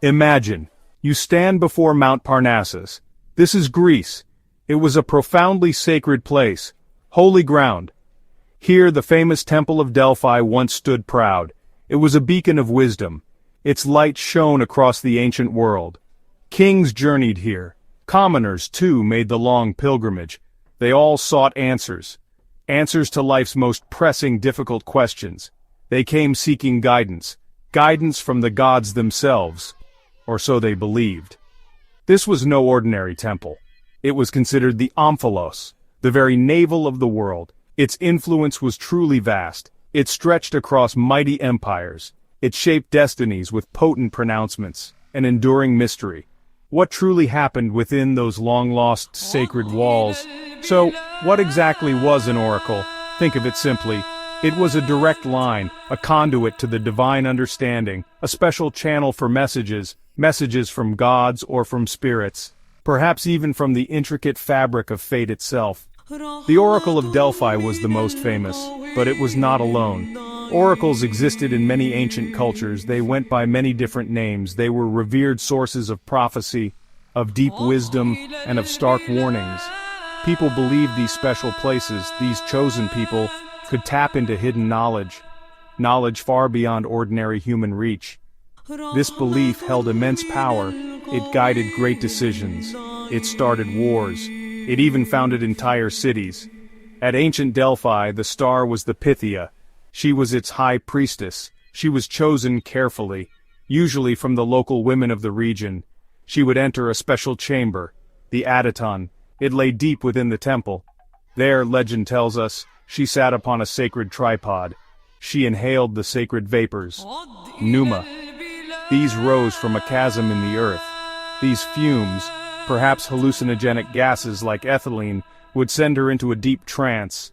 Imagine, you stand before Mount Parnassus. This is Greece. It was a profoundly sacred place, holy ground. Here the famous Temple of Delphi once stood proud. It was a beacon of wisdom. Its light shone across the ancient world. Kings journeyed here. Commoners, too, made the long pilgrimage. They all sought answers. Answers to life's most pressing, difficult questions. They came seeking guidance. Guidance from the gods themselves. Or so they believed. This was no ordinary temple. It was considered the omphalos, the very navel of the world. Its influence was truly vast. It stretched across mighty empires. It shaped destinies with potent pronouncements, an enduring mystery. What truly happened within those long-lost sacred walls? So, what exactly was an oracle? Think of it simply. It was a direct line, a conduit to the divine understanding, a special channel for messages from gods or from spirits, perhaps even from the intricate fabric of fate itself. The Oracle of Delphi was the most famous, but it was not alone. Oracles existed in many ancient cultures. They went by many different names. They were revered sources of prophecy, of deep wisdom, and of stark warnings. People believed these special places, these chosen people, could tap into hidden knowledge far beyond ordinary human reach. This belief held immense power. It guided great decisions. It started wars. It even founded entire cities. At ancient Delphi, the star was the Pythia. She was its high priestess. She was chosen carefully, usually from the local women of the region. She would enter a special chamber, the Adaton. It lay deep within the temple. There, legend tells us, she sat upon a sacred tripod. She inhaled the sacred vapors, pneuma. These rose from a chasm in the earth. These fumes, perhaps hallucinogenic gases like ethylene, would send her into a deep trance.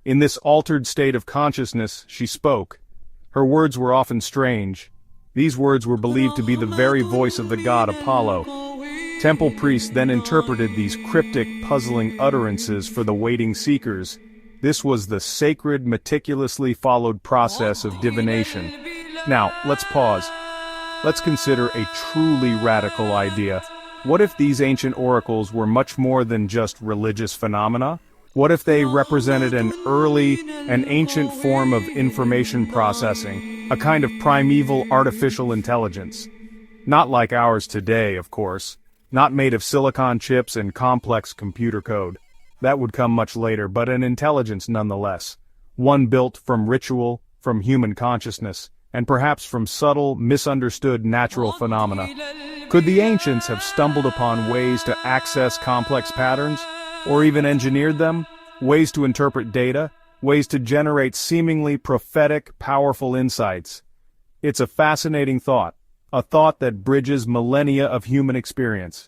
In this altered state of consciousness, she spoke. Her words were often strange. These words were believed to be the very voice of the god Apollo. Temple priests then interpreted these cryptic, puzzling utterances for the waiting seekers. This was the sacred, meticulously followed process of divination. Now, let's pause. Let's consider a truly radical idea. What if these ancient oracles were much more than just religious phenomena? What if they represented an ancient form of information processing, a kind of primeval artificial intelligence? Not like ours today, of course. Not made of silicon chips and complex computer code. That would come much later, but an intelligence nonetheless. One built from ritual, from human consciousness, and perhaps from subtle, misunderstood natural phenomena. Could the ancients have stumbled upon ways to access complex patterns, or even engineered them? Ways to interpret data, ways to generate seemingly prophetic, powerful insights. It's a fascinating thought, a thought that bridges millennia of human experience.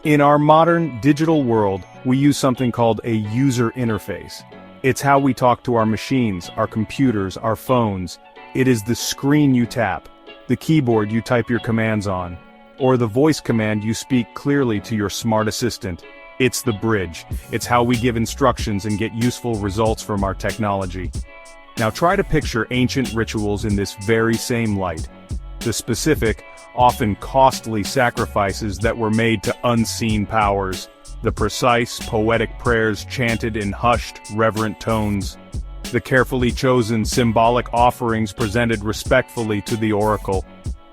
In our modern, digital world, we use something called a user interface. It's how we talk to our machines, our computers, our phones. It is the screen you tap, the keyboard you type your commands on, or the voice command you speak clearly to your smart assistant. It's the bridge. It's how we give instructions and get useful results from our technology. Now try to picture ancient rituals in this very same light. The specific, often costly sacrifices that were made to unseen powers. The precise, poetic prayers chanted in hushed, reverent tones. The carefully chosen symbolic offerings presented respectfully to the oracle.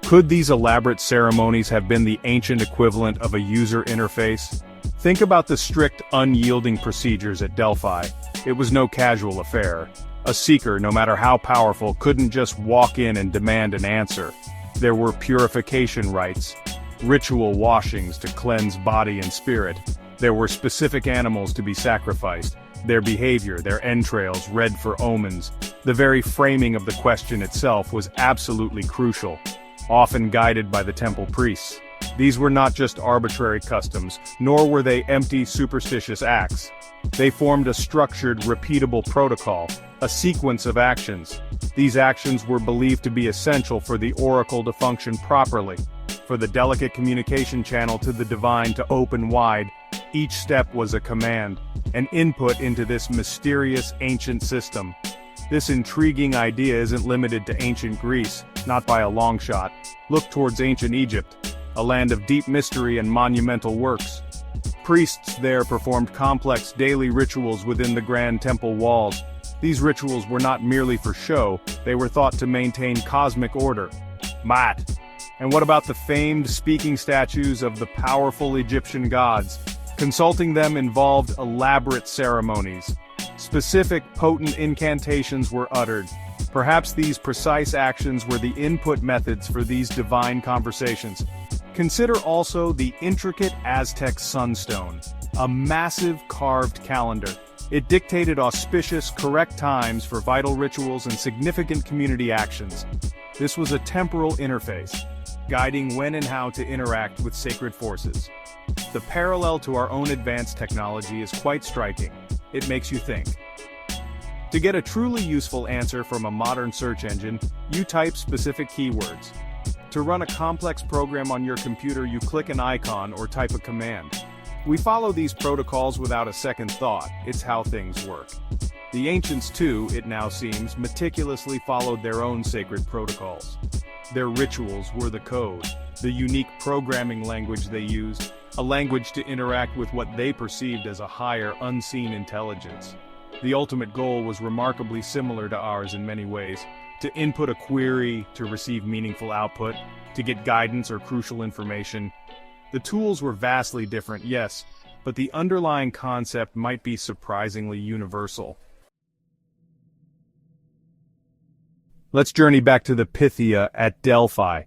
Could these elaborate ceremonies have been the ancient equivalent of a user interface? Think about the strict, unyielding procedures at Delphi. It was no casual affair. A seeker, no matter how powerful, couldn't just walk in and demand an answer. There were purification rites, ritual washings to cleanse body and spirit. There were specific animals to be sacrificed. Their behavior, their entrails, read for omens. The very framing of the question itself was absolutely crucial, often guided by the temple priests. These were not just arbitrary customs, nor were they empty, superstitious acts. They formed a structured, repeatable protocol, a sequence of actions. These actions were believed to be essential for the oracle to function properly, for the delicate communication channel to the divine to open wide. Each step was a command, an input into this mysterious ancient system. This intriguing idea isn't limited to ancient Greece, not by a long shot. Look towards ancient Egypt, a land of deep mystery and monumental works. Priests there performed complex daily rituals within the grand temple walls. These rituals were not merely for show, they were thought to maintain cosmic order. Mat. And what about the famed speaking statues of the powerful Egyptian gods? Consulting them involved elaborate ceremonies. Specific, potent incantations were uttered. Perhaps these precise actions were the input methods for these divine conversations. Consider also the intricate Aztec sunstone, a massive carved calendar. It dictated auspicious, correct times for vital rituals and significant community actions. This was a temporal interface, guiding when and how to interact with sacred forces. The parallel to our own advanced technology is quite striking. It makes you think. To get a truly useful answer from a modern search engine, you type specific keywords. To run a complex program on your computer, you click an icon or type a command. We follow these protocols without a second thought. It's how things work. The ancients too, it now seems, meticulously followed their own sacred protocols. Their rituals were the code, the unique programming language they used, a language to interact with what they perceived as a higher, unseen intelligence. The ultimate goal was remarkably similar to ours in many ways: to input a query, to receive meaningful output, to get guidance or crucial information. The tools were vastly different, yes, but the underlying concept might be surprisingly universal. Let's journey back to the Pythia at Delphi.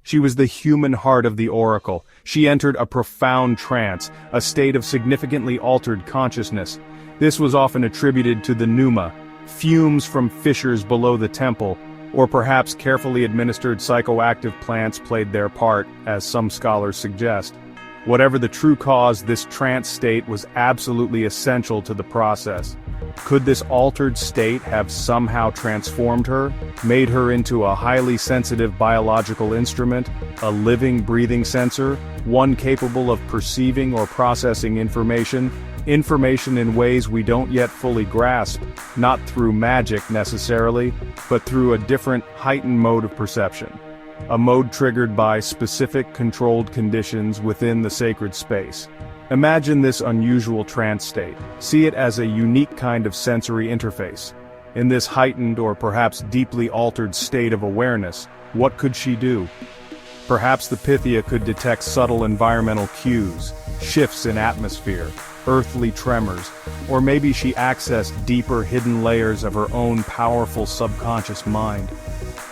She was the human heart of the oracle. She entered a profound trance, a state of significantly altered consciousness. This was often attributed to the pneuma, fumes from fissures below the temple, or perhaps carefully administered psychoactive plants played their part, as some scholars suggest. Whatever the true cause, this trance state was absolutely essential to the process. Could this altered state have somehow transformed her, made her into a highly sensitive biological instrument, a living, breathing sensor, one capable of perceiving or processing information in ways we don't yet fully grasp, not through magic necessarily, but through a different, heightened mode of perception? A mode triggered by specific controlled conditions within the sacred space. Imagine this unusual trance state. See it as a unique kind of sensory interface. In this heightened or perhaps deeply altered state of awareness, what could she do? Perhaps the Pythia could detect subtle environmental cues, shifts in atmosphere, earthly tremors, or maybe she accessed deeper hidden layers of her own powerful subconscious mind.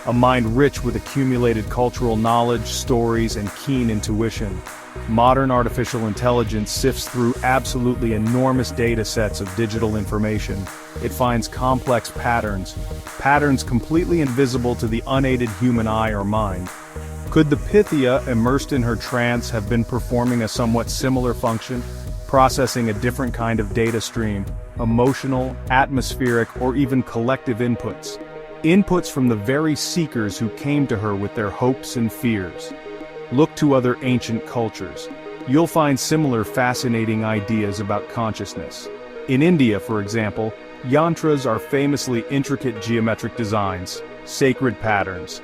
A mind rich with accumulated cultural knowledge, stories, and keen intuition. Modern artificial intelligence sifts through absolutely enormous data sets of digital information. It finds complex patterns completely invisible to the unaided human eye or mind. Could the Pythia, immersed in her trance, have been performing a somewhat similar function, processing a different kind of data stream, emotional, atmospheric, or even collective inputs? Inputs from the very seekers who came to her with their hopes and fears. Look to other ancient cultures. You'll find similar fascinating ideas about consciousness. In India, for example, yantras are famously intricate geometric designs, sacred patterns.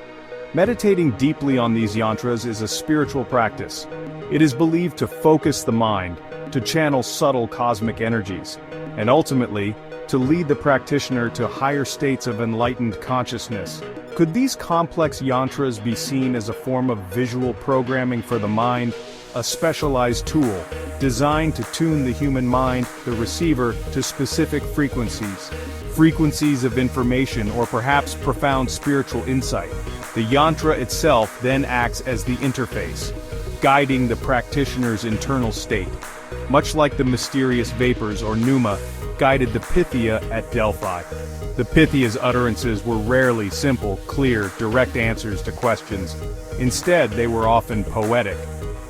Meditating deeply on these yantras is a spiritual practice. It is believed to focus the mind, to channel subtle cosmic energies, and ultimately, to lead the practitioner to higher states of enlightened consciousness. Could these complex yantras be seen as a form of visual programming for the mind, a specialized tool designed to tune the human mind, the receiver, to specific frequencies of information or perhaps profound spiritual insight? The yantra itself then acts as the interface, guiding the practitioner's internal state, much like the mysterious vapors or pneuma guided the Pythia at Delphi. The Pythia's utterances were rarely simple, clear, direct answers to questions. Instead, they were often poetic,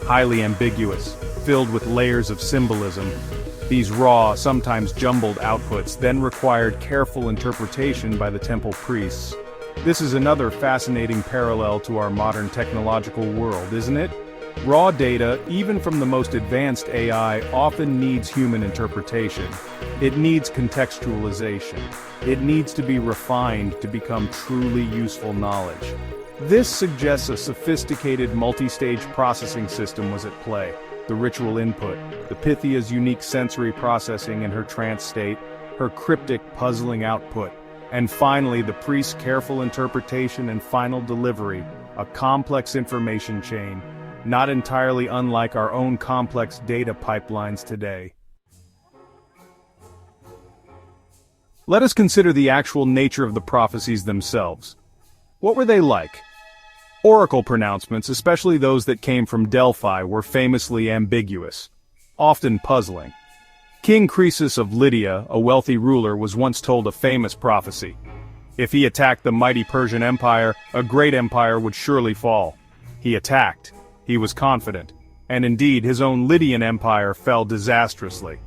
highly ambiguous, filled with layers of symbolism. These raw, sometimes jumbled outputs then required careful interpretation by the temple priests. This is another fascinating parallel to our modern technological world, isn't it? Raw data, even from the most advanced AI, often needs human interpretation. It needs contextualization. It needs to be refined to become truly useful knowledge. This suggests a sophisticated multi-stage processing system was at play. The ritual input, the Pythia's unique sensory processing in her trance state, her cryptic puzzling output, and finally the priest's careful interpretation and final delivery, a complex information chain, not entirely unlike our own complex data pipelines today. Let us consider the actual nature of the prophecies themselves. What were they like? Oracle pronouncements, especially those that came from Delphi, were famously ambiguous, often puzzling. King Croesus of Lydia, a wealthy ruler, was once told a famous prophecy. If he attacked the mighty Persian Empire, a great empire would surely fall. He attacked. He was confident. And indeed, his own Lydian empire fell disastrously.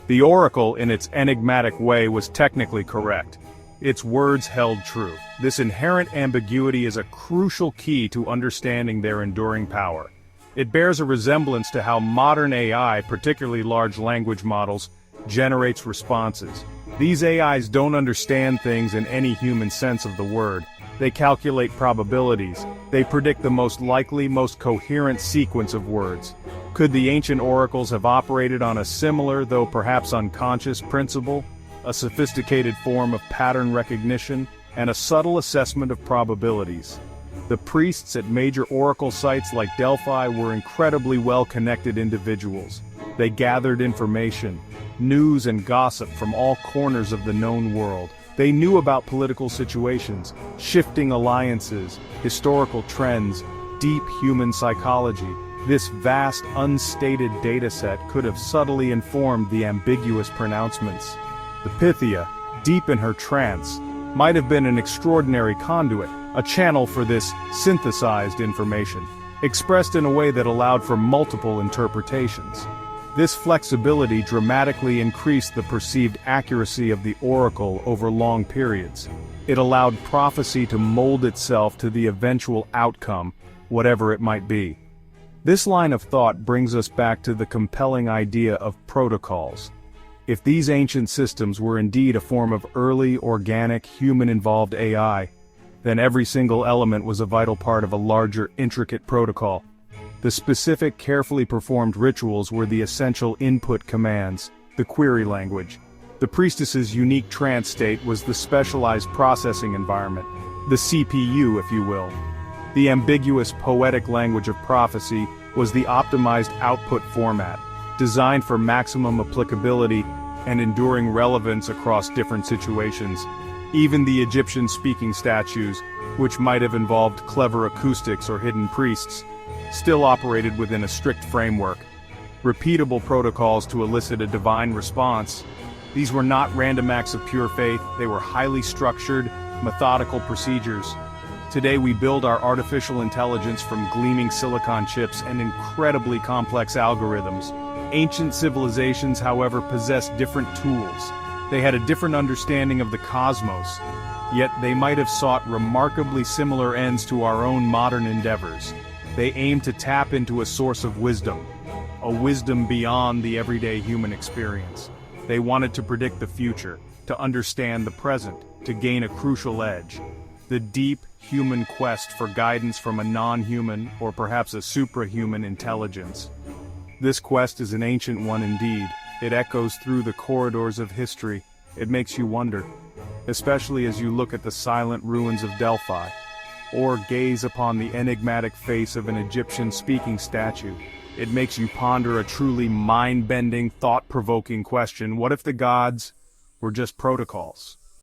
The oracle, in its enigmatic way, was technically correct. Its words held true. This inherent ambiguity is a crucial key to understanding their enduring power. It bears a resemblance to how modern AI, particularly large language models, generates responses. These AIs don't understand things in any human sense of the word. They calculate probabilities. They predict the most likely, most coherent sequence of words. Could the ancient oracles have operated on a similar, though perhaps unconscious, principle? A sophisticated form of pattern recognition, and a subtle assessment of probabilities. The priests at major oracle sites like Delphi were incredibly well-connected individuals. They gathered information, news and gossip from all corners of the known world. They knew about political situations, shifting alliances, historical trends, deep human psychology. This vast, unstated dataset could have subtly informed the ambiguous pronouncements. The Pythia, deep in her trance, might have been an extraordinary conduit, a channel for this synthesized information, expressed in a way that allowed for multiple interpretations. This flexibility dramatically increased the perceived accuracy of the oracle over long periods. It allowed prophecy to mold itself to the eventual outcome, whatever it might be. This line of thought brings us back to the compelling idea of protocols. If these ancient systems were indeed a form of early, organic, human-involved AI, then every single element was a vital part of a larger, intricate protocol. The specific, carefully performed rituals were the essential input commands, the query language. The priestess's unique trance state was the specialized processing environment, the CPU, if you will. The ambiguous, poetic language of prophecy was the optimized output format, designed for maximum applicability and enduring relevance across different situations. Even the Egyptian speaking statues, which might have involved clever acoustics or hidden priests, still operated within a strict framework. Repeatable protocols to elicit a divine response. These were not random acts of pure faith, they were highly structured, methodical procedures. Today we build our artificial intelligence from gleaming silicon chips and incredibly complex algorithms. Ancient civilizations, however, possessed different tools. They had a different understanding of the cosmos, yet they might have sought remarkably similar ends to our own modern endeavors. They aimed to tap into a source of wisdom, a wisdom beyond the everyday human experience. They wanted to predict the future, to understand the present, to gain a crucial edge. The deep, human quest for guidance from a non-human, or perhaps a suprahuman intelligence. This quest is an ancient one indeed. It echoes through the corridors of history. It makes you wonder, especially as you look at the silent ruins of Delphi, or gaze upon the enigmatic face of an Egyptian speaking statue. It makes you ponder a truly mind-bending, thought-provoking question: what if the gods were just protocols?